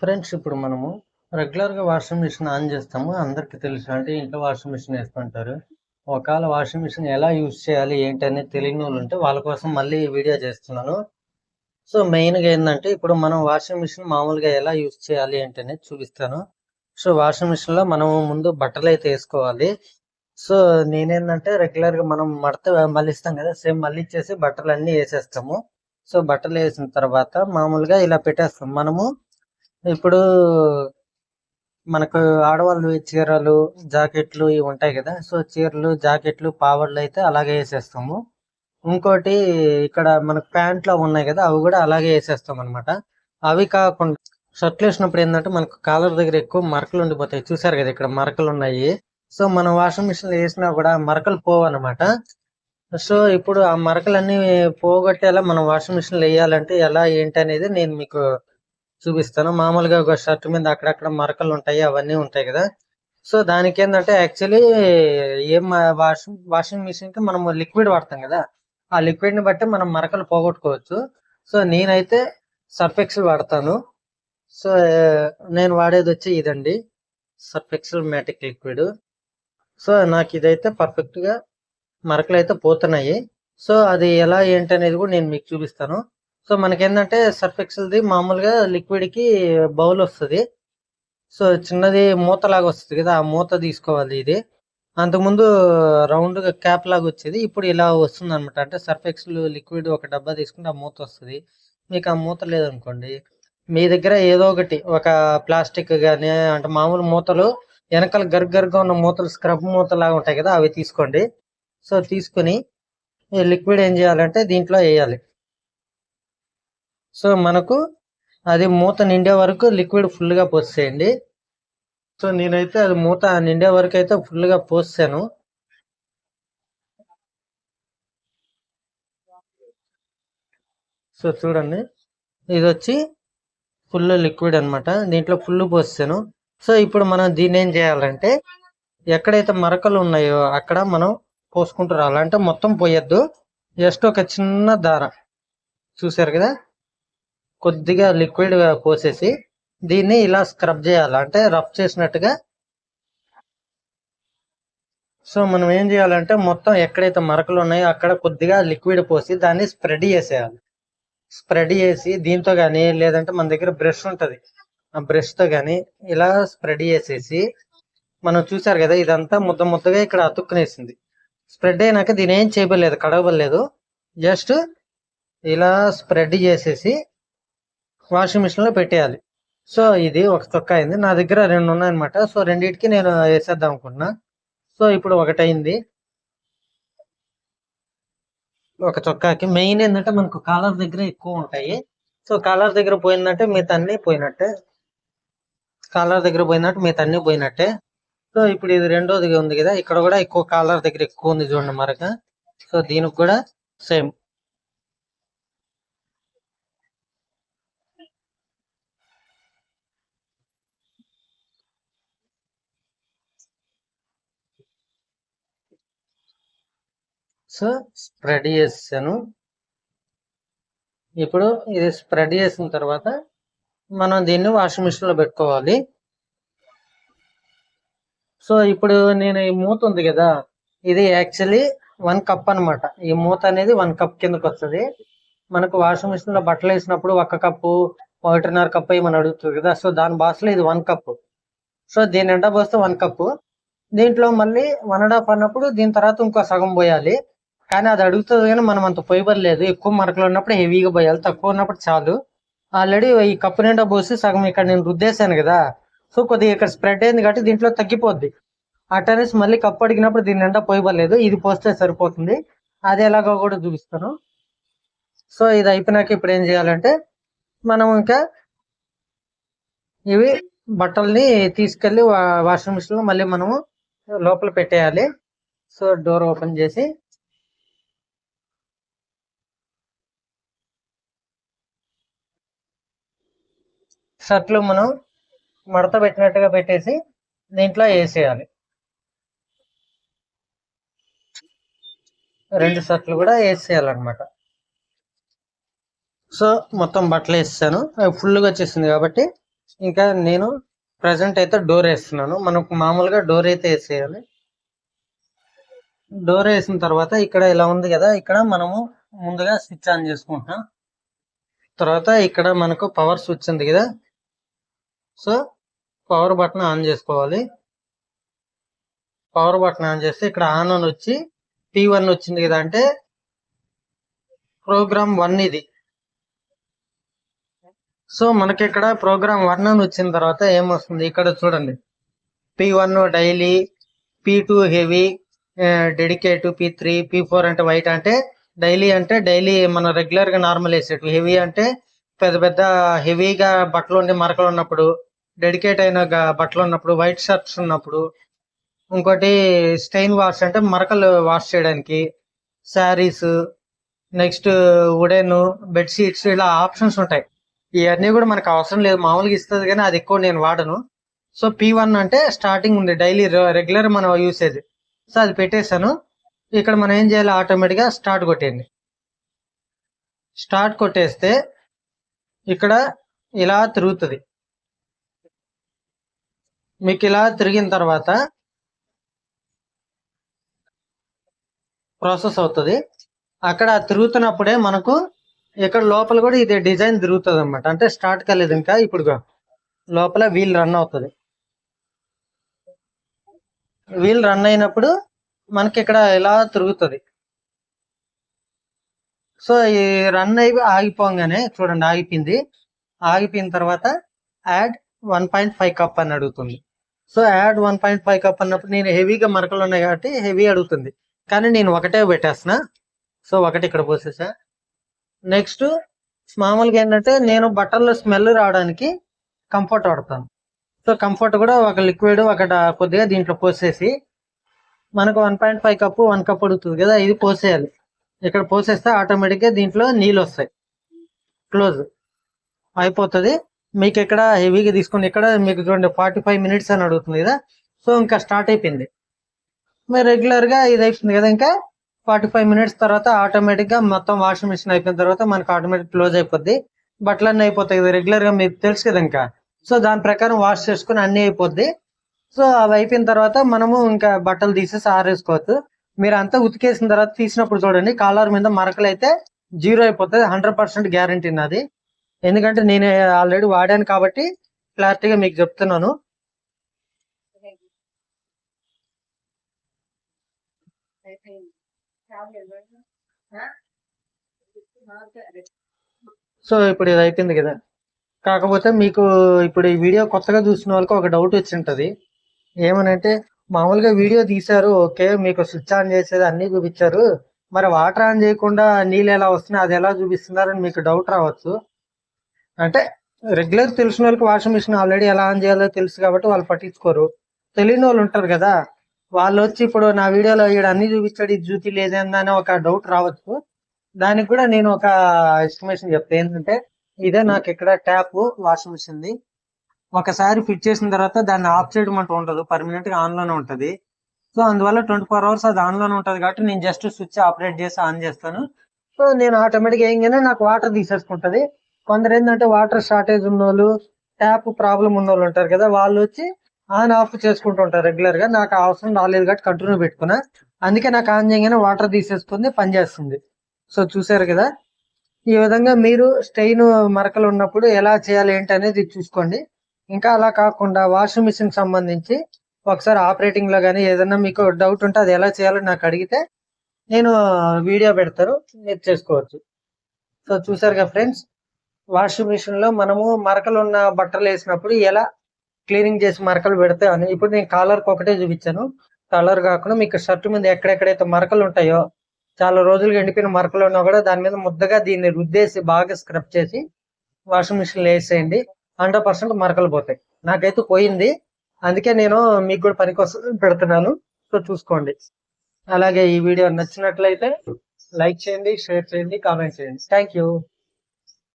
Friends, ఇప్పుడు మనము రెగ్యులర్గా వాషింగ్ మిషన్ ఆన్ చేస్తాము. అందరికీ తెలుసు, అంటే ఇంట్లో వాషింగ్ మిషన్ వేసుకుంటారు. ఒకవేళ వాషింగ్ మిషన్ ఎలా యూజ్ చేయాలి ఏంటి అనేది తెలియని వాళ్ళు ఉంటే వాళ్ళ కోసం మళ్ళీ ఈ వీడియో చేస్తున్నాను. సో మెయిన్గా ఏంటంటే, ఇప్పుడు మనం వాషింగ్ మిషన్ మామూలుగా ఎలా యూజ్ చేయాలి ఏంటి అనేది చూపిస్తాను. సో వాషింగ్ మిషన్లో మనం ముందు బట్టలు అయితే వేసుకోవాలి. సో నేనేంటంటే, రెగ్యులర్గా మనం మడత మళ్ళిస్తాం కదా, సేమ్ మళ్ళిచ్చేసి బట్టలు అన్నీ వేసేస్తాము. సో బట్టలు వేసిన తర్వాత మామూలుగా ఇలా పెట్టేస్తాం మనము. ఇప్పుడు మనకు ఆడవాళ్ళు చీరలు, జాకెట్లు ఇవి ఉంటాయి కదా. సో చీరలు, జాకెట్లు, పావడ్లు అయితే అలాగే వేసేస్తాము. ఇంకోటి, ఇక్కడ మనకు ప్యాంట్లు అవి ఉన్నాయి కదా, అవి కూడా అలాగే వేసేస్తాం అనమాట. అవి కాకుండా షర్ట్లు వేసినప్పుడు ఏంటంటే, మనకు కాలర్ దగ్గర ఎక్కువ మరకలు ఉండిపోతాయి. చూసారు కదా, ఇక్కడ మరకలు ఉన్నాయి. సో మనం వాషింగ్ మిషన్ లో వేసినా కూడా మరకలు పోవు అనమాట. సో ఇప్పుడు ఆ మరకలన్నీ పోగొట్టేలా మనం వాషింగ్ మిషన్ లో వేయాలంటే ఎలా ఏంటి అనేది నేను మీకు చూపిస్తాను. మామూలుగా ఒక షర్ట్ మీద అక్కడక్కడ మరకలు ఉంటాయి, అవన్నీ ఉంటాయి కదా. సో దానికి ఏంటంటే, యాక్చువల్లీ ఏం వాషింగ్ మిషన్ కి మనం లిక్విడ్ వాడతాం కదా, ఆ లిక్విడ్ ని బట్టి మనం మరకలు పోగొట్టుకోవచ్చు. సో నేనైతే సర్ఫ్ ఎక్సెల్ వాడతాను. సో నేను వాడేది వచ్చి ఇదండి, సర్ఫ్ ఎక్సెల్ మ్యాటిక్ లిక్విడ్. సో నాకు ఇదైతే పర్ఫెక్ట్ గా మరకలు అయితే పోతున్నాయి. సో అది ఎలా ఏంటి అనేది కూడా నేను మీకు చూపిస్తాను. సో మనకేంటంటే, సర్ఫ్ ఎక్సెల్ది మామూలుగా లిక్విడ్ కి బౌల్ వస్తుంది. సో చిన్నది మూత లాగా వస్తుంది కదా, ఆ మూత తీసుకోవాలి. ఇది అంతకుముందు రౌండ్ గా క్యాప్ లాగా వచ్చేది, ఇప్పుడు ఇలా వస్తుంది అనమాట. అంటే సర్ఫ్ ఎక్సెల్ లిక్విడ్ ఒక డబ్బా తీసుకుంటే ఆ మూత వస్తుంది. మీకు ఆ మూత లేదనుకోండి, మీ దగ్గర ఏదో ఒకటి ఒక ప్లాస్టిక్ గానీ, అంటే మామూలు మూతలు వెనకాల గర్గర్గా ఉన్న మూతలు, స్క్రబ్ మూత లాగా ఉంటాయి కదా, అవి తీసుకోండి. సో తీసుకుని ఈ లిక్విడ్ ఏం చేయాలంటే దీంట్లో వేయాలి. సో మనకు అది మూత నిండే వరకు లిక్విడ్ ఫుల్ గా పోసేయండి. సో నేనైతే అది మూత నిండే వరకు అయితే ఫుల్ గా పోసాను. సో చూడండి, ఇది వచ్చి ఫుల్ లిక్విడ్ అనమాట. దీంట్లో ఫుల్ పోసాను. సో ఇప్పుడు మనం దీన్ని ఏం చేయాలంటే, ఎక్కడైతే మరకలు ఉన్నాయో అక్కడ మనం పోసుకుంటూ రావాలి. అంటే మొత్తం పోయొద్దు, జస్ట్ ఒక చిన్న దార, చూసారు కదా, కొద్దిగా లిక్విడ్ పోసేసి దీన్ని ఇలా స్క్రబ్ చేయాలి, అంటే రఫ్ చేసినట్టుగా. సో మనం ఏం చేయాలంటే, మొత్తం ఎక్కడైతే మరకలు ఉన్నాయో అక్కడ కొద్దిగా లిక్విడ్ పోసి దాన్ని స్ప్రెడ్ చేసేయాలి. స్ప్రెడ్ చేసి దీంతో కానీ, లేదంటే మన దగ్గర బ్రష్ ఉంటుంది, ఆ బ్రష్ తో కానీ ఇలా స్ప్రెడ్ చేసేసి, మనం చూసారు కదా ఇదంతా ముద్ద ముద్దగా ఇక్కడ అతుక్కునేసింది. స్ప్రెడ్ అయినాక దీని ఏం చేయబడలేదు, కడగబడలేదు, జస్ట్ ఇలా స్ప్రెడ్ చేసేసి వాషింగ్ మిషన్ లో పెట్టేయాలి. సో ఇది ఒక చొక్కా అయింది. నా దగ్గర రెండు ఉన్నాయన్నమాట. సో రెండింటికి నేను వేసేద్దాం అనుకుంటున్నా. సో ఇప్పుడు ఒకటైంది. ఒక చొక్కాకి మెయిన్ ఏంటంటే, మనకు కాలర్ దగ్గర ఎక్కువ ఉంటాయి. సో కాలర్ దగ్గర పోయిందంటే మిగతా అన్ని పోయినట్టే. కాలర్ దగ్గర పోయినట్టు మిగతా అన్ని పోయినట్టే. సో ఇప్పుడు ఇది రెండోది ఉంది కదా, ఇక్కడ కూడా ఎక్కువ కాలర్ దగ్గర ఎక్కువ ఉంది చూడండి మరక. సో దీనికి కూడా సేమ్. సో స్ప్రెడ్ చేసాను. ఇప్పుడు ఇది స్ప్రెడ్ చేసిన తర్వాత మనం దీన్ని వాషింగ్ మిషన్ లో పెట్టుకోవాలి. సో ఇప్పుడు నేను ఈ మూత ఉంది కదా, ఇది యాక్చువల్లీ 1 కప్ అనమాట. ఈ మూత అనేది 1 కప్ కిందకి వస్తుంది. మనకు వాషింగ్ మిషన్ లో బట్టలు వేసినప్పుడు 1 కప్పు, 1.5 కప్పు ఏమని అడుగుతుంది కదా. సో దాని భాషలో ఇది 1 కప్పు. సో దీని ఎండ పోస్తే 1 కప్పు. దీంట్లో మళ్ళీ 1.5 అన్నప్పుడు దీని తర్వాత ఇంకో సగం పోయాలి. కానీ అది అడుగుతుంది, కానీ మనం అంత పోయబడలేదు. ఎక్కువ మరకలు ఉన్నప్పుడు హెవీగా పోయాలి, తక్కువ ఉన్నప్పుడు చాలు. ఆల్రెడీ ఈ కప్పు నిండా పోసి సగం ఇక్కడ నేను రుద్దేశాను కదా. సో కొద్దిగా ఇక్కడ స్ప్రెడ్ అయింది కాబట్టి దీంట్లో తగ్గిపోద్ది. అటనేసి మళ్ళీ కప్పు అడిగినప్పుడు దీని నిండా పోయబడలేదు, ఇది పోస్తే సరిపోతుంది. అది ఎలాగో కూడా చూపిస్తాను. సో ఇది అయిపోయినాక ఇప్పుడు ఏం చేయాలంటే, మనం ఇంకా ఇవి బట్టల్ని తీసుకెళ్లి వాషింగ్ మిషన్ లో మళ్ళీ మనము లోపల పెట్టేయాలి. సో డోర్ ఓపెన్ చేసి షర్ట్లు మనం మడత పెట్టినట్టుగా పెట్టేసి దీంట్లో వేసేయాలి. 2 షర్ట్లు కూడా వేసేయాలన్నమాట. సో మొత్తం బట్టలు వేసాను, ఫుల్గా వచ్చేసింది కాబట్టి ఇంకా నేను ప్రజెంట్ అయితే డోర్ వేస్తున్నాను. మనకు మామూలుగా డోర్ అయితే వేసేయాలి. డోర్ వేసిన తర్వాత ఇక్కడ ఇలా ఉంది కదా, ఇక్కడ మనము ముందుగా స్విచ్ ఆన్ చేసుకుంటున్నాం. తర్వాత ఇక్కడ మనకు పవర్ స్విచ్ ఉంది కదా, సో పవర్ బటన్ ఆన్ చేసుకోవాలి. పవర్ బటన్ ఆన్ చేస్తే ఇక్కడ ఆన్ అని వచ్చి P1 వచ్చింది కదా, అంటే ప్రోగ్రామ్ 1 ఇది. సో మనకి ఇక్కడ ప్రోగ్రామ్ 1 అని వచ్చిన తర్వాత ఏమొస్తుంది ఇక్కడ చూడండి, P1 daily, P2 heavy, dedicate, P3, P4 అంటే వైట్, అంటే డైలీ మనం రెగ్యులర్ గా నార్మల్ వేసేట్టు. హెవీ అంటే పెద్ద పెద్ద హెవీగా బట్టలు ఉండి మరకలు ఉన్నప్పుడు, డెడికేట్ అయిన బట్టలు ఉన్నప్పుడు, వైట్ షర్ట్స్ ఉన్నప్పుడు, ఇంకోటి స్టెయిన్ వాష్ అంటే మరకలు వాష్ చేయడానికి, శారీస్, నెక్స్ట్ వుడెన్ బెడ్షీట్స్, ఇలా ఆప్షన్స్ ఉంటాయి. ఇవన్నీ కూడా మనకు అవసరం లేదు, మామూలుగా ఇస్తుంది కానీ అది ఎక్కువ నేను వాడను. సో P1 అంటే స్టార్టింగ్ ఉంది, డైలీ రెగ్యులర్ మనం యూసేజ్. సో అది పెట్టేశాను. ఇక్కడ మనం ఏం చేయాలి, ఆటోమేటిక్గా స్టార్ట్ కొట్టేయండి. స్టార్ట్ కొట్టేస్తే ఇక్కడ ఇలా తిరుగుతుంది. మీకు ఇలా తిరిగిన తర్వాత ప్రాసెస్ అవుతుంది. అక్కడ తిరుగుతున్నప్పుడే మనకు ఇక్కడ లోపల కూడా ఇది డిజైన్ తిరుగుతుంది అనమాట. అంటే స్టార్ట్ కాలేదు ఇంకా, ఇప్పుడు లోపల వీల్ రన్ అవుతుంది. వీల్ రన్ అయినప్పుడు మనకి ఇక్కడ ఇలా తిరుగుతుంది. సో ఈ రన్ అయి ఆగిపోగానే చూడండి ఆగిపోయింది. ఆగిపోయిన తర్వాత యాడ్ 1.5 కప్ అని అడుగుతుంది. సో యాడ్ 1.5 కప్ అన్నప్పుడు నేను హెవీగా మరకలు ఉన్నాయి కాబట్టి హెవీ అడుగుతుంది, కానీ నేను ఒకటే పెట్టేస్తున్నా. సో ఒకటి ఇక్కడ పోసేసా. నెక్స్ట్ మామూలుగా ఏంటంటే నేను బట్టల్లో స్మెల్ రావడానికి కంఫర్ట్ వాడతాను. సో కంఫర్ట్ కూడా ఒక లిక్విడ్ ఒక కొద్దిగా దీంట్లో పోసేసి, మనకు 1.5 కప్పు 1 కప్ అడుగుతుంది కదా, ఇది పోసేయాలి. ఇక్కడ పోసేస్తే ఆటోమేటిక్గా దీంట్లో నీళ్ళు వస్తాయి, క్లోజ్ అయిపోతుంది. మీకు ఇక్కడ హెవీగా తీసుకుని ఇక్కడ మీకు చూడండి 45 మినిట్స్ అని అడుగుతుంది కదా. సో ఇంకా స్టార్ట్ అయిపోయింది. మరి రెగ్యులర్గా ఇది అయిపోతుంది కదా, ఇంకా 45 మినిట్స్ తర్వాత ఆటోమేటిక్గా మొత్తం వాషింగ్ మిషన్ అయిపోయిన తర్వాత మనకు ఆటోమేటిక్ క్లోజ్ అయిపోద్ది. బట్టలన్నీ అయిపోతాయి కదా రెగ్యులర్గా, మీకు తెలుసు కదా ఇంకా. సో దాని ప్రకారం వాష్ చేసుకుని అన్నీ అయిపోద్ది. సో అవి అయిపోయిన తర్వాత మనము ఇంకా బట్టలు తీసేసి ఆరేసుకోవచ్చు. మీరు అంతా ఉతికేసిన తర్వాత తీసినప్పుడు చూడండి, కాలర్ మీద మరకలు అయితే 0 అయిపోతుంది. 100% గ్యారంటీ నాది, ఎందుకంటే నేను ఆల్రెడీ వాడాను కాబట్టి క్లారిటీగా మీకు చెప్తున్నాను. సో ఇప్పుడు ఇది అయిపోయింది కదా. కాకపోతే మీకు ఇప్పుడు ఈ వీడియో కొత్తగా చూసిన వాళ్ళకి ఒక డౌట్ వచ్చి ఉంటుంది, ఏమనంటే మామూలుగా వీడియో తీశారు, ఓకే, మీకు స్విచ్ ఆన్ చేసేది అన్ని చూపించారు, మరి వాటర్ ఆన్ చేయకుండా నీళ్ళు ఎలా వస్తున్నాయి అది ఎలా చూపిస్తున్నారని మీకు డౌట్ రావచ్చు. అంటే రెగ్యులర్ తెలిసిన వాళ్ళకి వాషింగ్ మిషన్ ఆల్రెడీ ఎలా ఆన్ చేయాలో తెలుసు కాబట్టి వాళ్ళు పట్టించుకోరు. తెలియని వాళ్ళు ఉంటారు కదా, వాళ్ళు వచ్చి ఇప్పుడు నా వీడియోలో ఈడ అన్ని చూపించాడు ఇది చూపి లేదని ఒక డౌట్ రావచ్చు. దానికి కూడా నేను ఒక ఎస్టిమేషన్ చెప్తా. ఏంటంటే ఇదే నాకు ఇక్కడ ట్యాప్ వాషింగ్ మిషన్ ది. ఒకసారి ఫిట్ చేసిన తర్వాత దాన్ని ఆఫ్ చేయడం అంటూ ఉండదు, పర్మనెంట్ గా ఆన్ లోనే ఉంటది. సో అందువల్ల 24 అవర్స్ అది ఆన్ లోనే ఉంటది కాబట్టి నేను జస్ట్ స్విచ్ ఆపరేట్ చేసి ఆన్ చేస్తాను. సో నేను ఆటోమేటిక్ ఏంగానే నాకు వాటర్ తీసేసుకుంటది. కొందరు ఏంటంటే వాటర్ షార్టేజ్ ఉన్న వాళ్ళు, ట్యాప్ ప్రాబ్లం ఉన్న వాళ్ళు ఉంటారు కదా, వాళ్ళు వచ్చి ఆన్ ఆఫ్ చేసుకుంటూ ఉంటారు రెగ్యులర్ గా. నాకు అవసరం రాలేదు కాబట్టి కంటిన్యూ పెట్టుకున్నా, అందుకే నాకు ఆన్ చేయగానే వాటర్ తీసేసుకుంది, పనిచేస్తుంది. సో చూసారు కదా, ఈ విధంగా మీరు స్టెయిన్ మరకలు ఉన్నప్పుడు ఎలా చేయాలి ఏంటి అనేది చూసుకోండి. ఇంకా అలా కాకుండా వాషింగ్ మిషన్ సంబంధించి ఒకసారి ఆపరేటింగ్ లో కానీ ఏదైనా మీకు డౌట్ ఉంటే అది ఎలా చేయాలో నాకు అడిగితే నేను వీడియో పెడతాను, మీరు చేసుకోవచ్చు. సో చూసారు కదా ఫ్రెండ్స్, వాషింగ్ మిషన్ లో మనము మరకలు ఉన్న బట్టలు వేసినప్పుడు ఎలా క్లీనింగ్ చేసి మరకలు పెడితే అని. ఇప్పుడు నేను కాలర్కి ఒకటే చూపించాను, కలర్ కాకుండా మీకు షర్ట్ మీద ఎక్కడెక్కడైతే మరకలు ఉంటాయో, చాలా రోజులుగా ఎండిపోయిన మరకలు ఉన్నా కూడా దాని మీద ముద్దగా దీన్ని రుద్దేసి బాగా స్క్రబ్ చేసి వాషింగ్ మిషన్ లో వేసేయండి, 100% మరకలు పోతాయి. నాకైతే పోయింది, అందుకే నేను మీకు కూడా పనికోసం పెడుతున్నాను. సో చూసుకోండి. అలాగే ఈ వీడియో నచ్చినట్లయితే లైక్ చేయండి, షేర్ చేయండి, కామెంట్ చేయండి. Thank you.